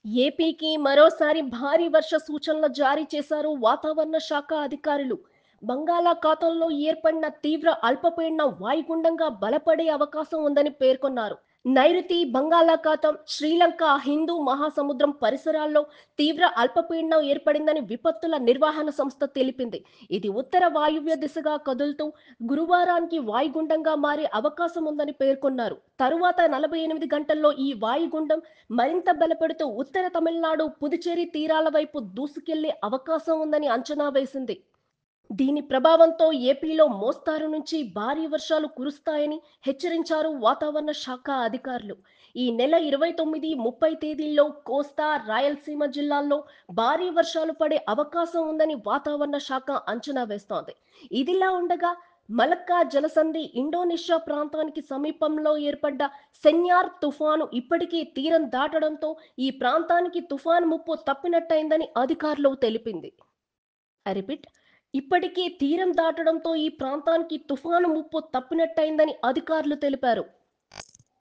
ఏపీకి మరోసారి భారీ వర్ష సూచనలు జారీ చేశారు వాతావరణ శాఖ అధికారులు. బంగాళాఖాతంలో ఏర్పడిన తీవ్ర అల్పపీడనం వాయుగుండంగా బలపడే అవకాశం ఉందని పేర్కొన్నారు. నైరుతి బంగాళాఖాతం, శ్రీలంక, హిందూ మహాసముద్రం పరిసరాల్లో తీవ్ర అల్పపీడనం ఏర్పడిందని విపత్తుల నిర్వహణ సంస్థ తెలిపింది. ఇది ఉత్తర వాయువ్య దిశగా కదులుతూ గురువారానికి వాయుగుండంగా మారే అవకాశం ఉందని పేర్కొన్నారు. తరువాత 48 గంటల్లో ఈ వాయుగుండం మరింత బలపడుతూ ఉత్తర తమిళనాడు, పుదుచ్చేరి తీరాల వైపు దూసుకెళ్లే అవకాశం ఉందని అంచనా వేసింది. దీని ప్రభావంతో ఏపీలో మోస్తారు నుంచి భారీ వర్షాలు కురుస్తాయని హెచ్చరించారు వాతావరణ శాఖ అధికారులు. ఈ నెల 29, 30 తేదీల్లో కోస్తా, రాయలసీమ జిల్లాల్లో భారీ వర్షాలు పడే అవకాశం ఉందని వాతావరణ శాఖ అంచనా వేస్తోంది. ఇదిలా ఉండగా మలక్కా జలసంధి ఇండోనేషియా ప్రాంతానికి సమీపంలో ఏర్పడ్డ సెన్యార్ తుఫాను ఇప్పటికీ తీరం దాటడంతో ఈ ప్రాంతానికి తుఫాను ముప్పు తప్పినట్టయిందని అధికారులు తెలిపింది. ఐ రిపీట్, ఇప్పటికే తీరం దాటడంతో ఈ ప్రాంతానికి తుఫాను ముప్పు తప్పినట్టయిందని అధికారులు తెలిపారు.